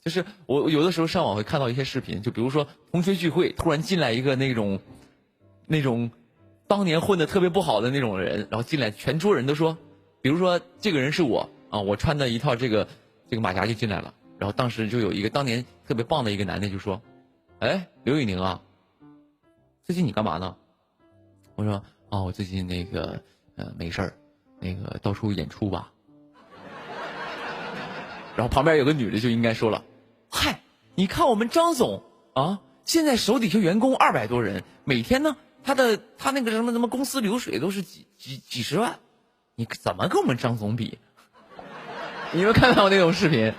就是我有的时候上网会看到一些视频，就比如说同学聚会突然进来一个那种当年混的特别不好的那种人，然后进来全桌人都说，比如说这个人是我啊，我穿的一套这个马甲就进来了，然后当时就有一个当年特别棒的一个男的就说，哎，刘宇宁啊，最近你干嘛呢？我说啊，我最近那个没事儿，那个到处演出吧。然后旁边有个女的就应该说了，嗨，你看我们张总啊，现在手底下员工200多人，每天呢他那个什么公司流水都是几十万，你怎么跟我们张总比？你有看到那种视频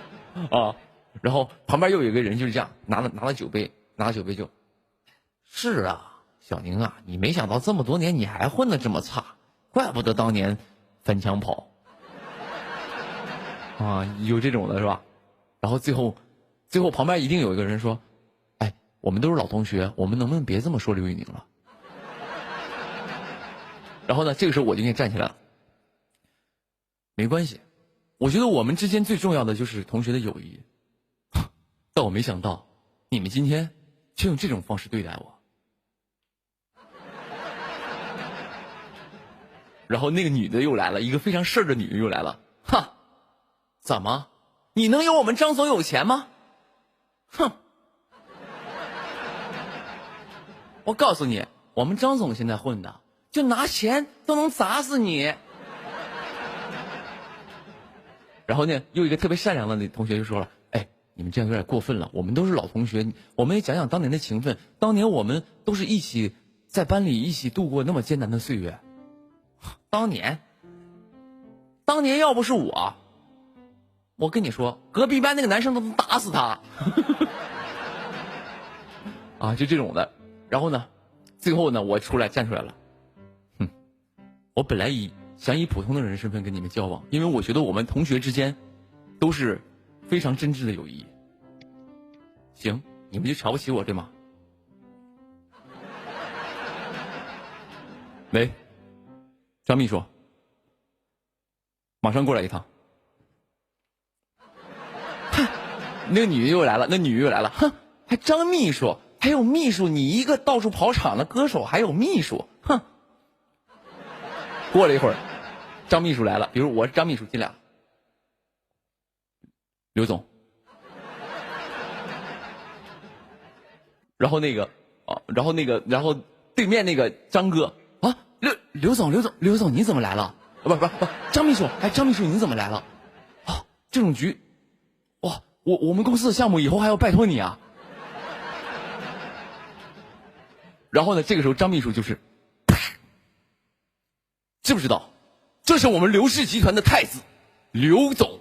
啊？然后旁边又有一个人就是这样拿了酒杯就，是啊，小宁啊，你没想到这么多年你还混得这么差，怪不得当年翻墙跑啊，有这种的是吧？然后最后旁边一定有一个人说，哎，我们都是老同学，我们能不能别这么说刘宇宁了？然后呢，这个时候我就应该站起来了。没关系，我觉得我们之间最重要的就是同学的友谊。但我没想到，你们今天却用这种方式对待我。然后那个女的又来了，一个非常事儿的女的又来了，哈，怎么？你能有我们张总有钱吗？哼！我告诉你，我们张总现在混的。就拿钱都能砸死你。然后呢，又一个特别善良的那同学就说了，哎，你们这样有点过分了，我们都是老同学，我们也讲讲当年的情分，当年我们都是一起在班里一起度过那么艰难的岁月。当年要不是我跟你说，隔壁班那个男生都能打死他。啊，就这种的。然后呢，最后呢，我站出来了。我本来想以普通的人身份跟你们交往，因为我觉得我们同学之间都是非常真挚的友谊。行，你们就瞧不起我对吗？喂，张秘书，马上过来一趟。那女的又来了，哼，还张秘书，还有秘书，你一个到处跑场的歌手还有秘书，哼。过了一会儿，张秘书来了，比如我是张秘书进来了，刘总，然后对面那个张哥啊，刘总你怎么来了？不，张秘书，哎，张秘书你怎么来了？啊，这种局，哇，我们公司的项目以后还要拜托你啊。然后呢，这个时候张秘书就是。知不知道，这是我们刘氏集团的太子，刘总。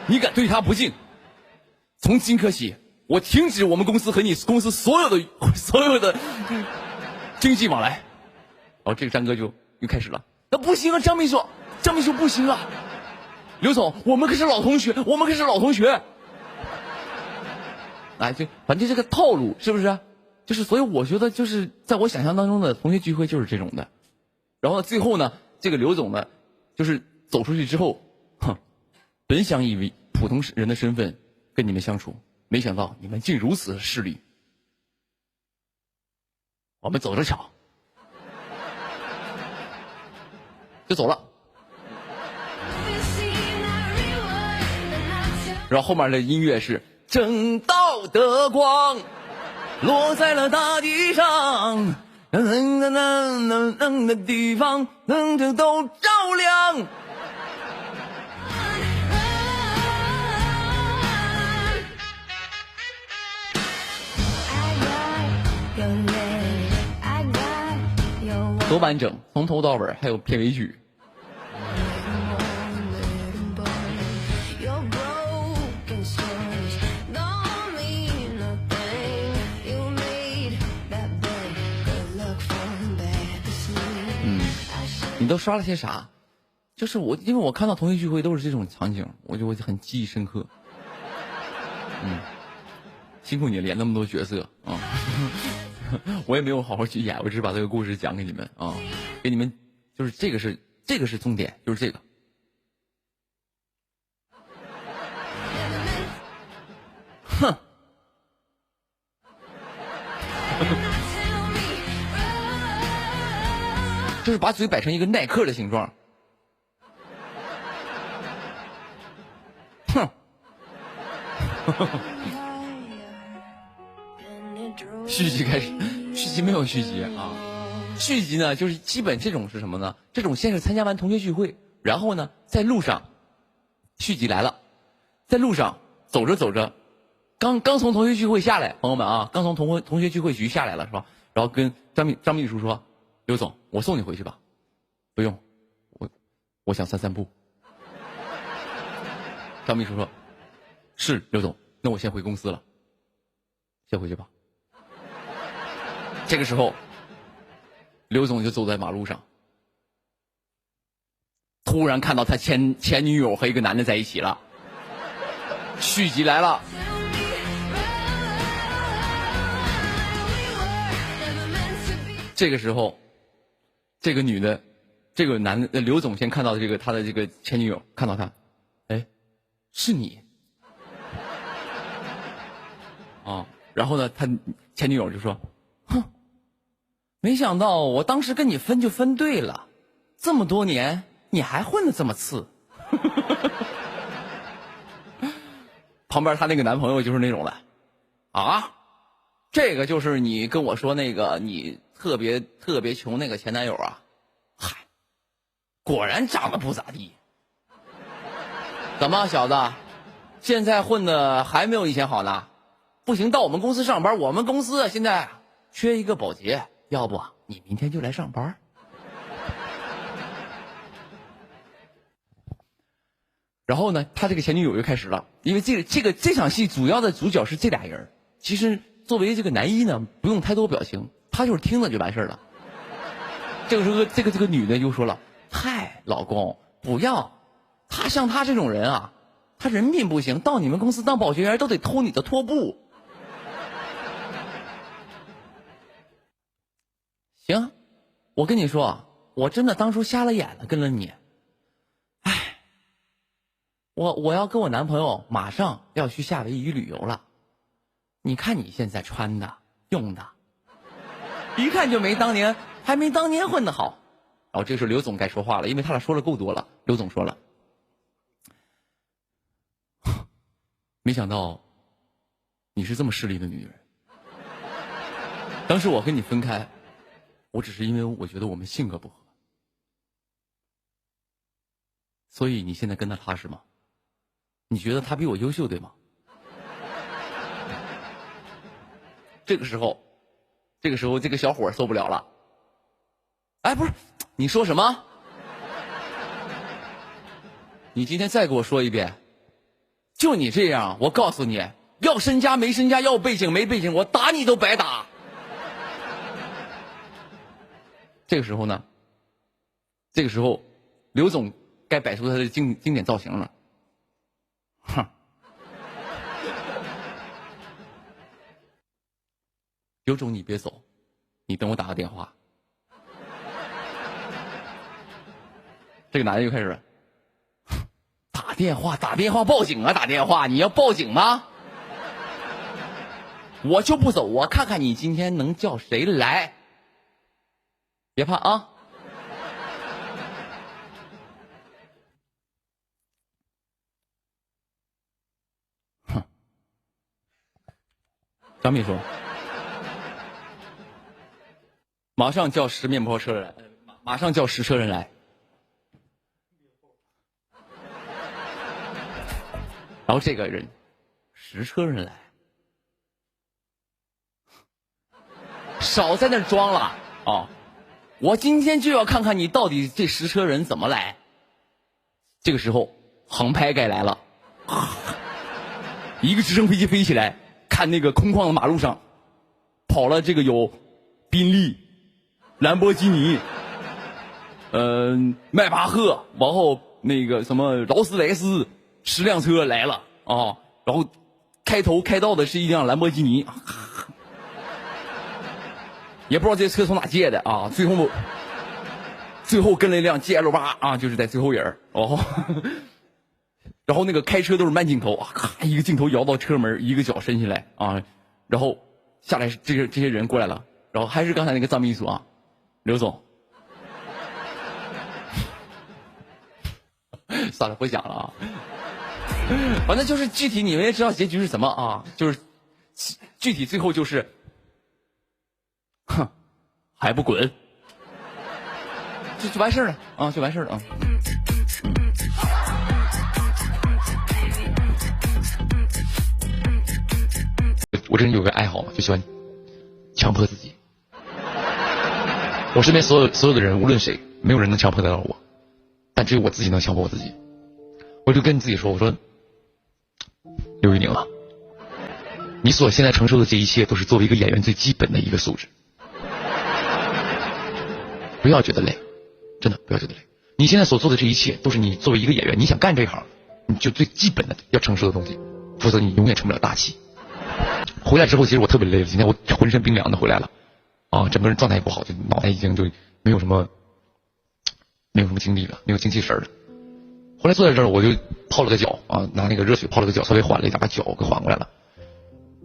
你敢对他不敬，从今刻起，我停止我们公司和你公司所有的经济往来。然后这个张哥就又开始了，那不行啊，张秘书不行啊，刘总，我们可是老同学。哎，就反正这个套路是不是？就是所以我觉得就是在我想象当中的同学聚会就是这种的。然后最后呢，这个刘总呢，就是走出去之后，本想以普通人的身份跟你们相处，没想到你们竟如此势利。我们走着瞧，就走了。然后后面的音乐是正道的光落在了大地上。的地方，都照亮。多完整，从头到尾，还有片尾曲。你都刷了些啥？就是因为我看到同学聚会都是这种场景，我很记忆深刻。辛苦你连那么多角色啊！我也没有好好去演，我只是把这个故事讲给你们啊，给你们就是这个是重点，就是这个。就是把嘴摆成一个耐克的形状。哼。续集开始，续集没有续集啊。续集呢，就是基本这种是什么呢？这种先是参加完同学聚会，然后呢，在路上，续集来了，在路上走着走着，刚从同学聚会下来，朋友们啊，刚从同学聚会局下来了是吧？然后跟张秘书说：“刘总，我送你回去吧。”不用，我想散步。张秘书说：“是刘总，那我先回公司了，先回去吧。”这个时候，刘总就走在马路上，突然看到他前女友和一个男的在一起了。续集来了。这个时候，这个女的，这个男的，刘总先看到他的这个前女友，看到他，哎，是你啊？然后呢，他前女友就说：“哼，没想到我当时跟你分就分对了，这么多年你还混得这么次。”旁边他那个男朋友就是那种的，啊，这个就是你跟我说那个你特别穷那个前男友啊，嗨，果然长得不咋地。怎么小子，现在混的还没有以前好呢？不行，到我们公司上班，我们公司现在缺一个保洁，要不你明天就来上班。然后呢，他这个前女友就开始了，因为这场戏主要的主角是这俩人。其实作为这个男一呢，不用太多表情，他就是听了就完事了。这个时候，这个女的就说了：“嗨，老公，不要，他像他这种人啊，他人品不行，到你们公司当保洁员都得偷你的拖布。”行，我跟你说，我真的当初瞎了眼了，跟了你。我要跟我男朋友马上要去夏威夷旅游了，你看你现在穿的用的，一看就还没当年混得好。然后这个时候刘总该说话了，因为他俩说了够多了。刘总说了：“没想到你是这么势利的女人。当时我跟你分开，我只是因为我觉得我们性格不合，所以你现在跟他踏实吗？你觉得他比我优秀对吗？”这个时候这个小伙受不了了。哎，不是，你说什么？你今天再给我说一遍。就你这样，我告诉你，要身家没身家，要背景没背景，我打你都白打。这个时候呢，刘总该摆出他的经典造型了。哼，刘总你别走，你等我打个电话。这个男的就开始打电话报警啊，打电话，你要报警吗？我就不走，我看看你今天能叫谁来。别怕啊。哼，张秘书，马上叫10面包车人，马上叫10车人来。然后这个人10车人来，少在那装了啊！我今天就要看看你到底这10车人怎么来。这个时候航拍该来了，一个直升飞机飞起来，看那个空旷的马路上跑了这个有宾利、兰博基尼、迈巴赫，然后那个什么劳斯莱斯10辆车来了啊！然后开道的是一辆兰博基尼，也不知道这车从哪借的啊！最后跟了一辆 GL8啊，就是在最后人哦。然后那个开车都是慢镜头啊，咔一个镜头摇到车门，一个脚伸起来啊，然后下来这些人过来了，然后还是刚才那个藏秘书啊，刘总，算了，不讲了啊。反正就是具体你们也知道结局是什么啊，就是具体最后就是，哼，还不滚，就完事儿了啊，就完事儿了啊。我这人有个爱好嘛，就喜欢强迫自己。我身边所有的人，无论谁，没有人能强迫得到我，但只有我自己能强迫我自己。我就跟自己说，我说刘玉宁啊，你所现在承受的这一切都是作为一个演员最基本的一个素质，不要觉得累，真的不要觉得累。你现在所做的这一切都是你作为一个演员，你想干这一行，你就最基本的要承受的东西，否则你永远成不了大器。回来之后，其实我特别累了，今天我浑身冰凉的回来了，啊，整个人状态也不好，就脑袋已经就没有什么精力了，没有精气神了。后来坐在这儿，我就泡了个脚啊，拿那个热水泡了个脚，稍微缓了一下，把脚给缓过来了。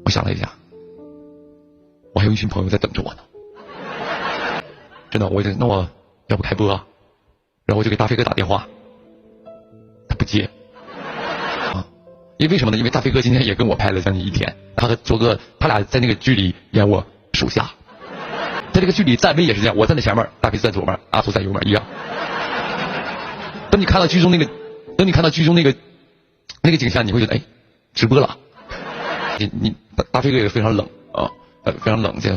我想了一下，我还有一群朋友在等着我呢。真的，那我要不开播啊？然后我就给大飞哥打电话，他不接啊，因为什么呢？因为大飞哥今天也跟我拍了将近1天，他和周哥他俩在那个剧里演我手下，在这个剧里站位也是这样，我站在前面，大飞站左面，阿图在右面一样。等你看到剧中那个景象，你会觉得哎，直播了。你大飞哥也非常冷啊，非常冷，这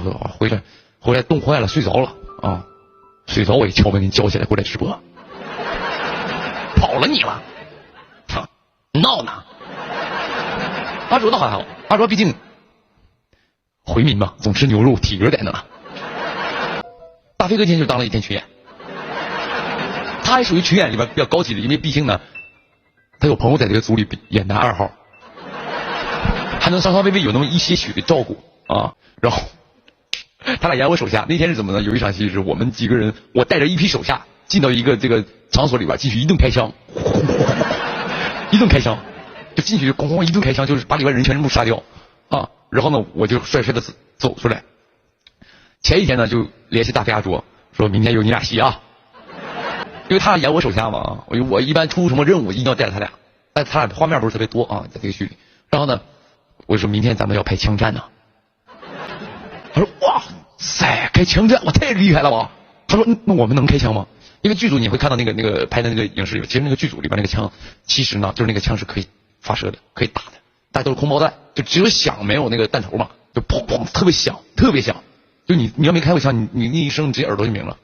回来冻坏了，睡着了啊，睡着我一敲门给你叫起来过来直播，跑了你了，闹呢。阿卓倒还好，阿卓毕竟回民嘛，总吃牛肉，体格在那。大飞哥今天就当了1天群演。他还属于群演里边比较高级的，因为毕竟呢，他有朋友在这个组里演男2号，还能稍微有那么一些许的照顾啊。然后他俩演我手下，那天是怎么呢？有一场戏是我们几个人，我带着一批手下进到一个这个场所里边，进去一顿开枪，一顿开枪，就进去咣咣一顿开枪，就是把里边人全部杀掉啊。然后呢，我就帅帅的走出来。前一天呢，就联系大飞阿卓，说明天有你俩戏啊。因为他俩演我手下嘛，我一般出什么任务一定要带着他俩，但他俩画面不是特别多啊，在这个剧里。然后呢，我说明天咱们要拍枪战呢。他说哇塞，开枪战，我太厉害了吧？他说那我们能开枪吗？因为剧组你会看到那个拍的那个影视里，其实那个剧组里边那个枪，其实呢就是那个枪是可以发射的，可以打的，大家都是空包弹，就只有响没有那个弹头嘛，就砰砰特别响，特别响。就你要没开过枪，你那一声你直接耳朵就鸣了。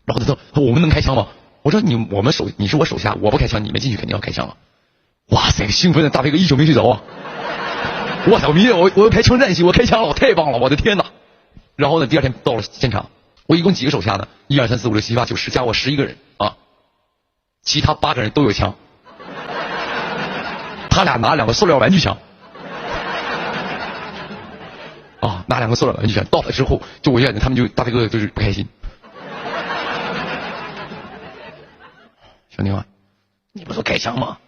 然后他说我们能开枪吗？我说你是我手下，我不开枪，你们进去肯定要开枪啊！哇塞，兴奋的大飞哥一宿没睡着啊！哇塞，我要拍枪战戏，我开枪了，我太棒了，我的天哪！然后呢，第二天到了现场，我一共几个手下呢？1、2、3、4、5、6、7、8、9、10，加我11个人啊，其他8个人都有枪，他俩拿2个塑料玩具枪，啊，拿2个塑料玩具枪。到了之后，就我眼睛，大飞哥就是不开心。兄弟们，你不说开枪吗？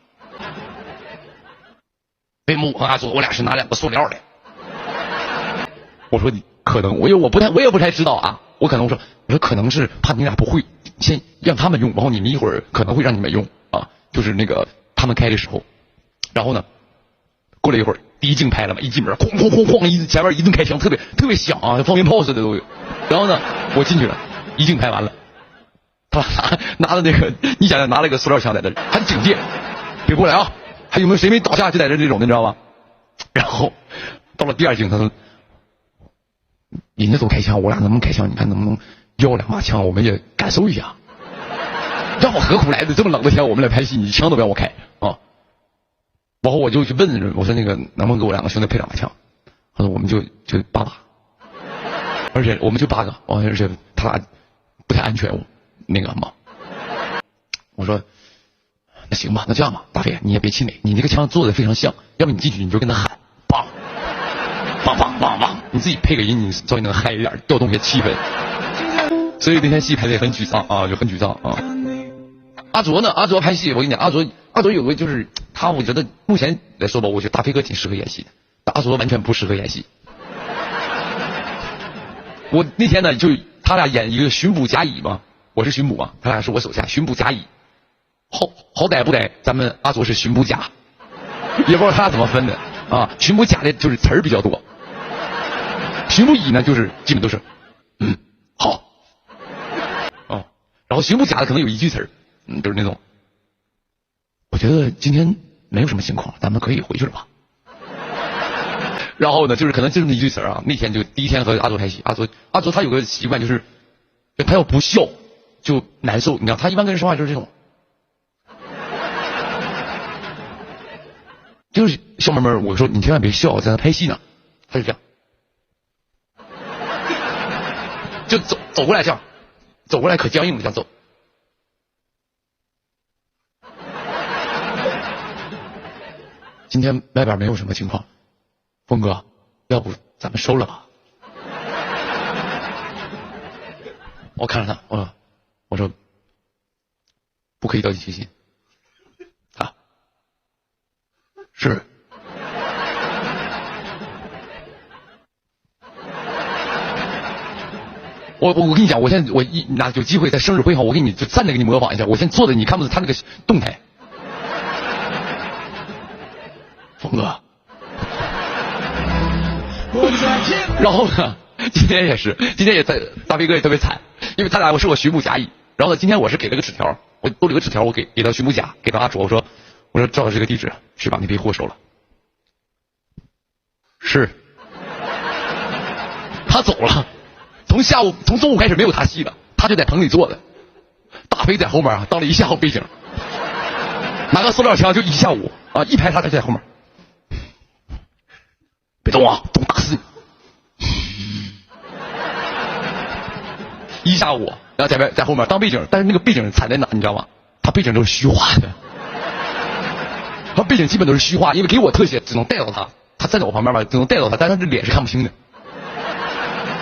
为什么我和阿卓我俩是拿2个塑料的？我说你可能，我也不太知道啊。我说可能是怕你俩不会，先让他们用，然后你们一会儿可能会让你们用啊。就是那个他们开的时候，然后呢，过了一会儿，第一镜拍了嘛，一进门哐哐哐哐，前面一顿开枪，特别响啊，像放鞭炮似的都有。然后呢，我进去了，一镜拍完了。他拿了那个，你想想拿了一个塑料枪在这里，还警戒，别过来啊！还有没有谁没倒下就在这种的，你知道吗？然后到了第2镜，他说：“人家都开枪，我俩能不能开枪？你看能不能要2把枪，我们也感受一下。让我何苦来的？这么冷的天，我们来拍戏，你枪都不让我开啊！”然后我就去问我说：“那个能不能给我2个兄弟配2把枪？”他说：“我们就8把，而且我们就8个，而且他俩不太安全。”那个嘛，我说那行吧，那这样吧，大飞你也别气馁，你这个枪做的非常像，要不你进去你就跟他喊，梆梆梆梆梆，你自己配个音，你稍微能嗨一点，调动一些气氛。所以那天戏拍的也很沮丧啊，就很沮丧啊。阿卓呢？阿卓拍戏，我跟你讲，阿卓有个就是他，我觉得目前来说吧，我觉得大飞哥挺适合演戏的，阿卓完全不适合演戏。我那天呢，就他俩演一个巡捕甲乙嘛。我是巡捕嘛，他俩是我手下巡捕甲乙，好歹不歹咱们阿卓是巡捕甲，也不知道他怎么分的啊。巡捕甲的就是词儿比较多，巡捕乙呢就是基本都是好哦，然后巡捕甲的可能有一句词儿，就是那种我觉得今天没有什么情况，咱们可以回去了吧。然后呢，就是可能就是那一句词啊。那天就第一天和阿卓拍戏，阿卓他有个习惯，就是他要不笑就难受。你知道，他一般跟人说话就是这种，就是笑闷闷。我说你千万别笑，在那拍戏呢。他就这样，就走过来这样，走过来可僵硬了，这样走。今天外边没有什么情况，峰哥，要不咱们收了吧？我看着他，我说不可以掉以轻心啊，是。我跟你讲，我现在我拿有机会在生日会上，我给你就站着给你模仿一下。我现在坐的你看不到他那个动态，峰哥。然后呢，今天也在大飞哥也特别惨，因为他俩是我巡捕甲乙。然后呢，今天我是给了个纸条，我兜了个纸条，我给到巡捕甲，给到阿卓，我说照着这个地址去把那批货收了。是，他走了。从中午开始没有他戏了，他就在棚里坐着，大飞在后面当了一下午背景，拿个塑料枪就一下午啊，一排他就在后面，别动啊，动打死你！一下午，然后在后面当背景，但是那个背景惨在哪你知道吗？他背景都是虚化的，他背景基本都是虚化，因为给我特写只能带到他，他站在我旁边吧，只能带到他，但是他这脸是看不清的。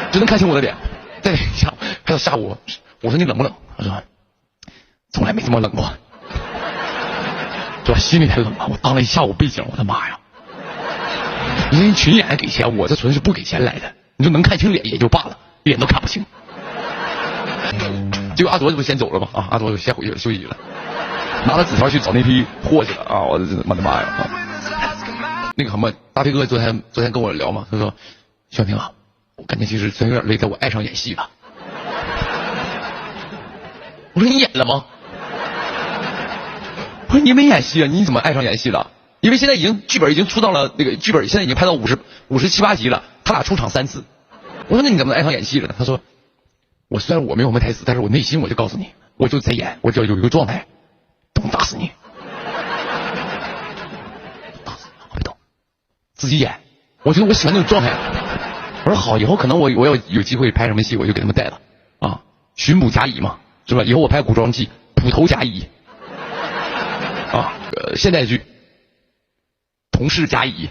只能看清我的脸，再下午还有下午，我说你冷不冷？他说从来没这么冷过，是吧？心里太冷了。我当了一下午背景，我的妈呀！人家群演还给钱，我这纯是不给钱来的。你说能看清脸也就罢了，脸都看不清。结果阿卓这不先走了吗？阿卓先回去了，休息了，拿着纸条去找那批货去了啊！我的妈呀！那个什么，大飞哥昨天跟我聊嘛，他说小平啊。我感觉其实真有点累，在我爱上演戏了。我说你演了吗？我说你没演戏啊，你怎么爱上演戏了？因为现在剧本已经出到了那个剧本，现在已经拍到57、8集了，他俩出场3次。我说那你怎么爱上演戏了呢？他说我虽然我没有什么台词，但是我内心我就告诉你，我就在演，我只要有一个状态，等打死你，打死你，别动，自己演。我觉得我喜欢那种状态。我说好，以后可能我要有机会拍什么戏，我就给他们带了啊，巡捕甲乙嘛，是吧？以后我拍古装戏，捕头甲乙啊，现代剧同事甲乙